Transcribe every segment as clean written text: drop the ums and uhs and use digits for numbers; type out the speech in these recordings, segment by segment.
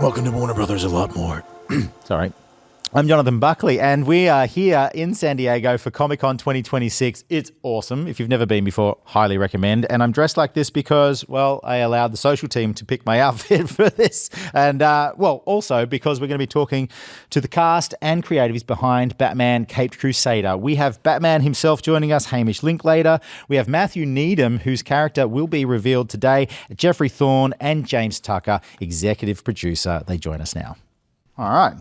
Welcome to Warner Brothers a lot more. Sorry. I'm Jonathon Buckley, and we are here in San Diego for Comic-Con 2026. It's awesome. If you've never been before, highly recommend. And I'm dressed like this because, well, I allowed the social team to pick my outfit for this. And, also because we're going to be talking to the cast and creatives behind Batman Caped Crusader. We have Batman himself joining us, Hamish Linklater. We have Matthew Needham, whose character will be revealed today. Geoffrey Thorne and James Tucker, executive producer. They join us now. All right.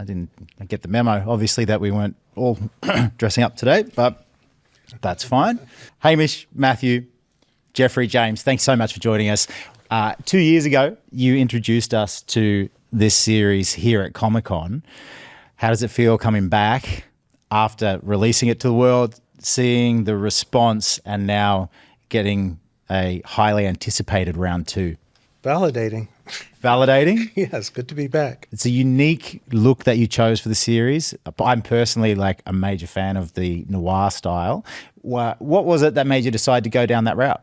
I didn't get the memo, obviously, that we weren't all dressing up today, but that's fine. Hamish, Matthew, Geoffrey, James, thanks so much for joining us. 2 years ago, you introduced us to this series here at Comic-Con. How does it feel coming back after releasing it to the world, seeing the response, and now getting a highly anticipated round two? Validating. Validating? Yes, good to be back. It's a unique look that you chose for the series. I'm personally like a major fan of the noir style. What was it that made you decide to go down that route?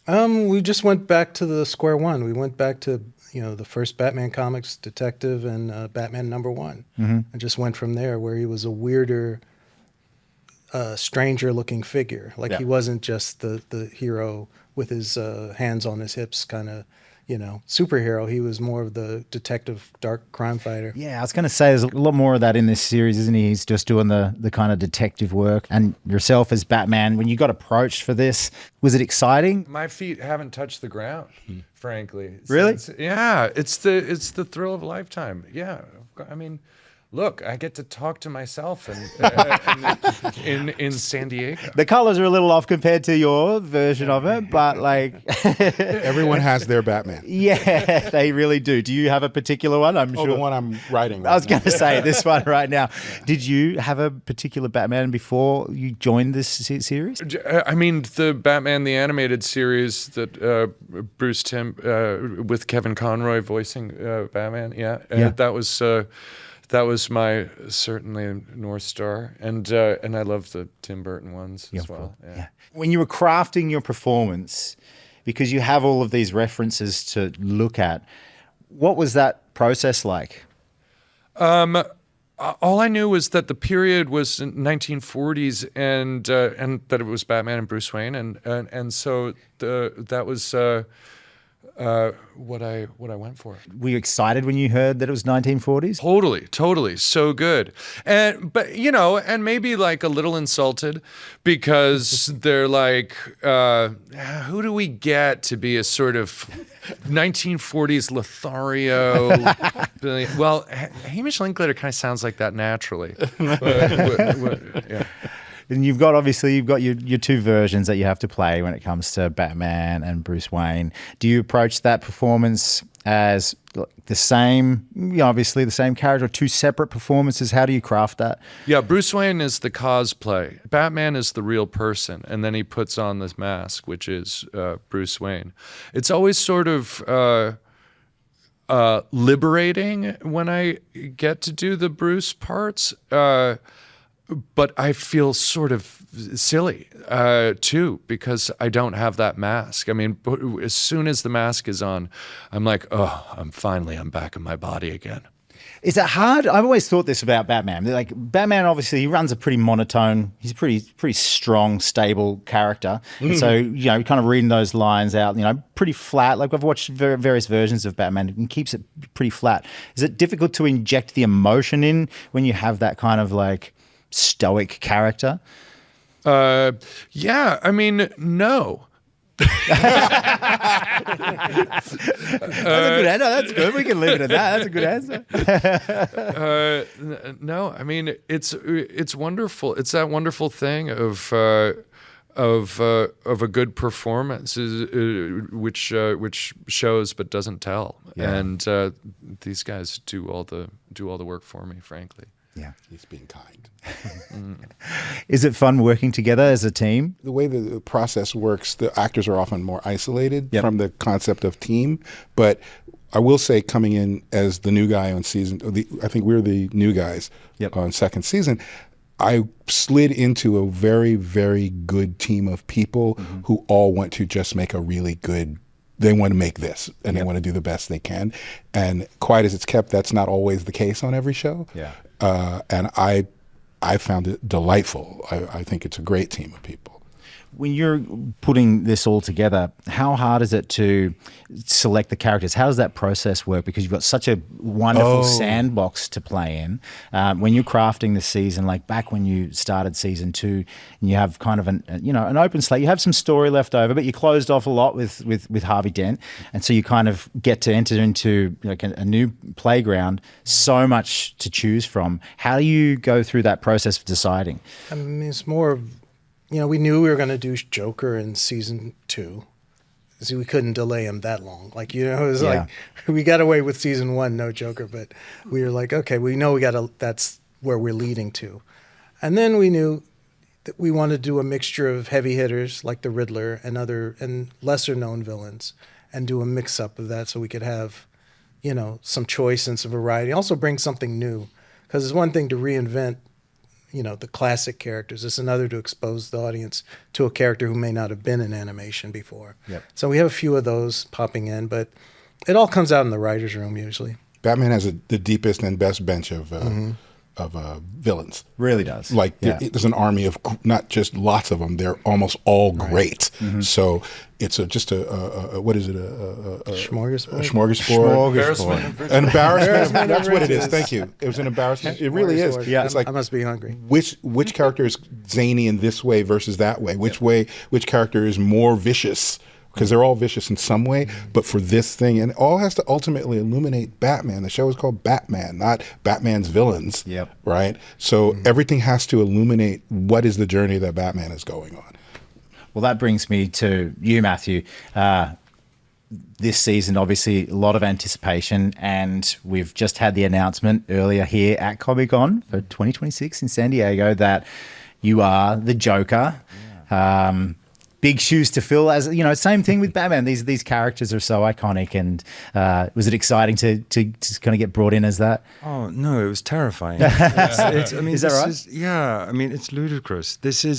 We just went back to the square one. We went back to, the first Batman comics, Detective, and Batman #1. Mm-hmm. And just went from there, where he was a weirder, stranger-looking figure. He wasn't just the hero with his hands on his hips kind of, superhero. He was more of the detective, dark crime fighter. Yeah, I was going to say there's a lot more of that in this series, isn't he? He's just doing the kind of detective work. And yourself as Batman, when you got approached for this, was it exciting? My feet haven't touched the ground, frankly. Really? Yeah, it's the thrill of a lifetime. Yeah, I mean, look, I get to talk to myself in San Diego. The colors are a little off compared to your version of it, but Everyone has their Batman. Yeah, they really do. Do you have a particular one? I'm sure. The one I'm writing right I was going to say this one right now. Did you have a particular Batman before you joined this series? I mean, the Batman the Animated Series that Bruce Timm with Kevin Conroy voicing Batman. Yeah. That was my certainly North Star, and I love the Tim Burton ones as well. Yeah. When you were crafting your performance, because you have all of these references to look at, what was that process like? All I knew was that the period was 1940s, and that it was Batman and Bruce Wayne, and so that was. What I went for. Were you excited when you heard that it was 1940s? Totally, so good. But and maybe like a little insulted because they're like, who do we get to be a sort of 1940s Lothario? Well, Hamish Linklater kind of sounds like that naturally. Yeah. And you've got your two versions that you have to play when it comes to Batman and Bruce Wayne. Do you approach that performance as the same, obviously the same character, or two separate performances? How do you craft that? Yeah, Bruce Wayne is the cosplay. Batman is the real person, and then he puts on this mask, which is Bruce Wayne. It's always sort of liberating when I get to do the Bruce parts. But I feel sort of silly, too, because I don't have that mask. I mean, as soon as the mask is on, I'm like, I'm back in my body again. Is it hard? I've always thought this about Batman. Like, Batman, obviously, he runs a pretty monotone, he's a pretty strong, stable character. Mm-hmm. And so, kind of reading those lines out, pretty flat. Like, I've watched various versions of Batman and keeps it pretty flat. Is it difficult to inject the emotion in when you have that kind of stoic character? Yeah, I mean, no. That's a good answer. That's good. We can leave it at that. That's a good answer. No, I mean, it's wonderful. It's that wonderful thing of a good performance, which shows but doesn't tell. Yeah. And these guys do all the work for me, frankly. Yeah, he's being kind. Is it fun working together as a team? The way the process works, the actors are often more isolated from the concept of team. But I will say, coming in as the new guy on I think we're the new guys on second season, I slid into a very, very good team of people who all want to just make a really good they want to make this, and they want to do the best they can. And quiet as it's kept, that's not always the case on every show. Yeah. And I found it delightful. I think it's a great team of people. When you're putting this all together, how hard is it to select the characters? How does that process work? Because you've got such a wonderful sandbox to play in. When you're crafting the season, like back when you started season 2, and you have kind of an open slate, you have some story left over, but you closed off a lot with Harvey Dent, and so you kind of get to enter into like a new playground. So much to choose from. How do you go through that process of deciding? I mean, it's more of, we knew we were going to do Joker in season 2. So we couldn't delay him that long. Like, it was like, we got away with season 1, no Joker, but we were like, okay, we know that's where we're leading to. And then we knew that we wanted to do a mixture of heavy hitters like the Riddler and lesser known villains, and do a mix up of that so we could have, some choice and some variety. Also bring something new, because it's one thing to reinvent the classic characters. It's another to expose the audience to a character who may not have been in animation before. Yep. So we have a few of those popping in, but it all comes out in the writer's room usually. Batman has the deepest and best bench of villains. Really does. Like there's an army of not just lots of them; they're almost all great. Mm-hmm. So it's just a what is it? A smorgasbord. A smorgasbord. An embarrassment. That's what it is. Thank you. It was an embarrassment. It really is. Yeah, it's like, I must be hungry. Which character is zany in this way versus that way? Which character is more vicious? Because they're all vicious in some way, but for this thing, and it all has to ultimately illuminate Batman. The show is called Batman, not Batman's villains. Yep. Right? So everything has to illuminate what is the journey that Batman is going on. Well, that brings me to you, Matthew. This season, obviously, a lot of anticipation, and we've just had the announcement earlier here at Comic-Con for 2026 in San Diego that you are the Joker. Yeah. Big shoes to fill, as same thing with Batman. These characters are so iconic, and was it exciting to kind of get brought in as that? Oh no, it was terrifying. Is that right? Yeah, I mean, it's ludicrous. These are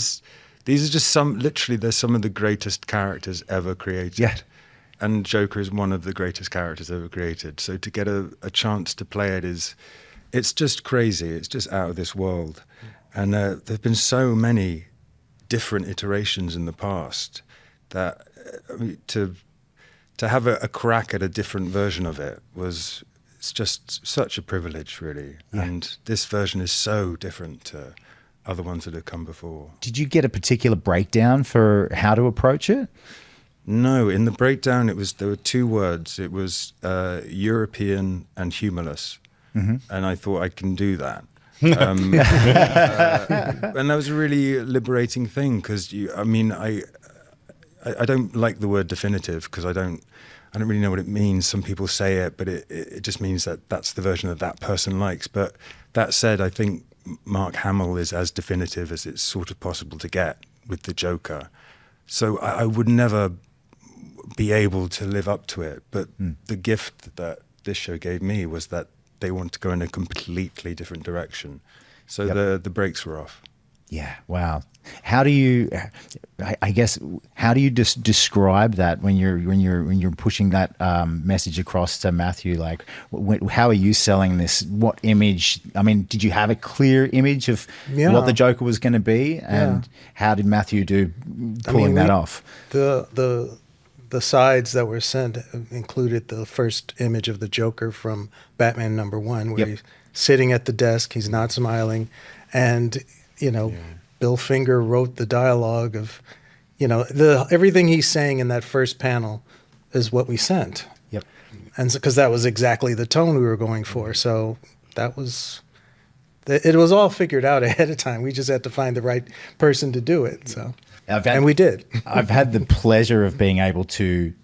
just they're some of the greatest characters ever created. Yeah. And Joker is one of the greatest characters ever created. So to get a chance to play it's just crazy. It's just out of this world. And there've been so many different iterations in the past that to have a crack at a different version of it's just such a privilege, really. Yeah. And this version is so different to other ones that have come before. Did you get a particular breakdown for how to approach it? No, in the breakdown there were 2 words. It was European and humorless. Mm-hmm. And I thought I can do that. And that was a really liberating thing, because I don't like the word definitive, because I don't really know what it means. Some people say it, but it just means that that's the version that person likes. But that said, I think Mark Hamill is as definitive as it's sort of possible to get with the Joker. So I would never be able to live up to it. But the gift that this show gave me was that they want to go in a completely different direction. So the brakes were off. Yeah. Wow. How do you just describe that when you're pushing that message across to Matthew? Like, how are you selling this? What image? I mean, did you have a clear image of what the Joker was going to be, and how did Matthew do pulling that off? The sides that were sent included the first image of the Joker from Batman #1, where he's sitting at the desk, he's not smiling, and Bill Finger wrote the dialogue of, everything he's saying in that first panel is what we sent. Yep. And because that was exactly the tone we were going for, so it was all figured out ahead of time. We just had to find the right person to do it. So. And we did. I've had the pleasure of being able to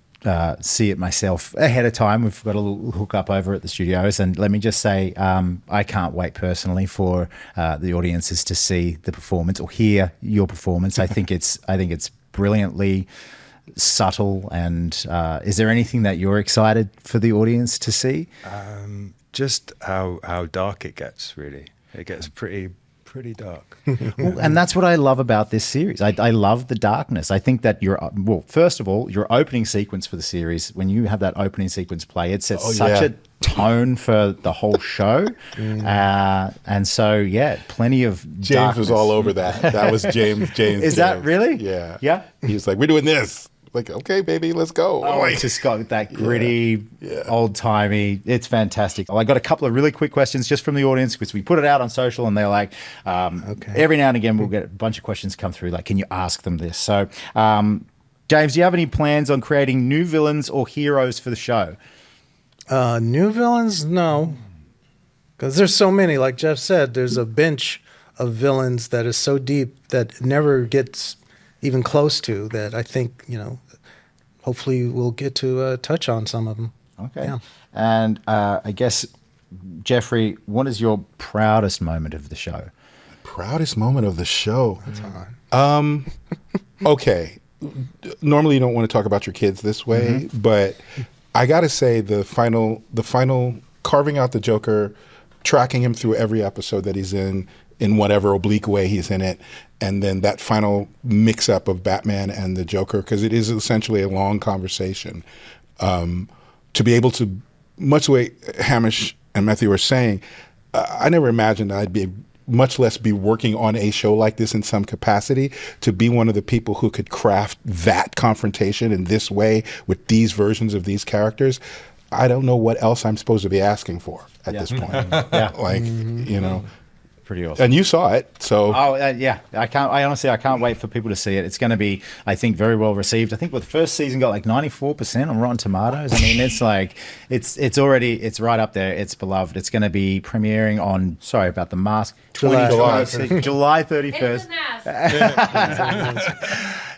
see it myself ahead of time. We've got a little hookup over at the studios, and let me just say, I can't wait personally for the audiences to see the performance or hear your performance. I think it's brilliantly subtle. And is there anything that you're excited for the audience to see? Just how dark it gets. Really, it gets pretty pretty dark. Well, and that's what I love about this series. I love the darkness. I think that first of all, your opening sequence for the series, when you have that opening sequence play, it sets such a tone for the whole show. And so, yeah, plenty of James darkness. was all over that. That was James. Is that really? Yeah. Yeah. He was like, we're doing this. Like, okay, baby, let's go. Oh, it's just got that gritty, old-timey. It's fantastic. Well, I got a couple of really quick questions just from the audience because we put it out on social and they're like, every now and again we'll get a bunch of questions come through like, can you ask them this? So, James, do you have any plans on creating new villains or heroes for the show? New villains? No. Because there's so many. Like Jeff said, there's a bench of villains that is so deep that never gets even close to that. I think, hopefully we'll get to touch on some of them. Okay. Yeah. And I guess, Geoffrey, what is your proudest moment of the show? Proudest moment of the show? That's hard. Okay. Normally you don't want to talk about your kids this way, but I got to say the final carving out the Joker, tracking him through every episode that he's in whatever oblique way he's in it, and then that final mix-up of Batman and the Joker, because it is essentially a long conversation. To be able to, much the way Hamish and Matthew were saying, I never imagined I'd be, much less be working on a show like this in some capacity, to be one of the people who could craft that confrontation in this way with these versions of these characters. I don't know what else I'm supposed to be asking for at this point. Pretty awesome. And you saw it, so. Yeah. I honestly can't wait for people to see it. It's going to be, I think, very well received. I think the first season got like 94% on Rotten Tomatoes. I mean, it's like, it's right up there. It's beloved. It's going to be premiering on, sorry about the mask, July 31st.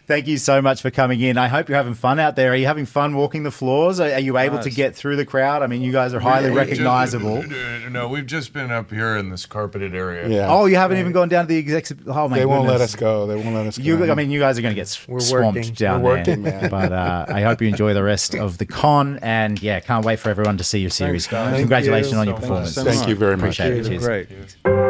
Thank you so much for coming in. I hope you're having fun out there. Are you having fun walking the floors? Are you able to get through the crowd? I mean, you guys are highly recognizable. No, we've just been up here in this carpeted area. Yeah. Oh, you haven't even gone down to the executive. Oh, my They won't let goodness. us go. They won't let us go. You guys are going to get swamped down We're there. working, man. But I hope you enjoy the rest of the con. And, yeah, can't wait for everyone to see your series. Thanks, guys. Congratulations on your Thank you performance. so Thank you very much. Appreciate it. You're Cheers. great.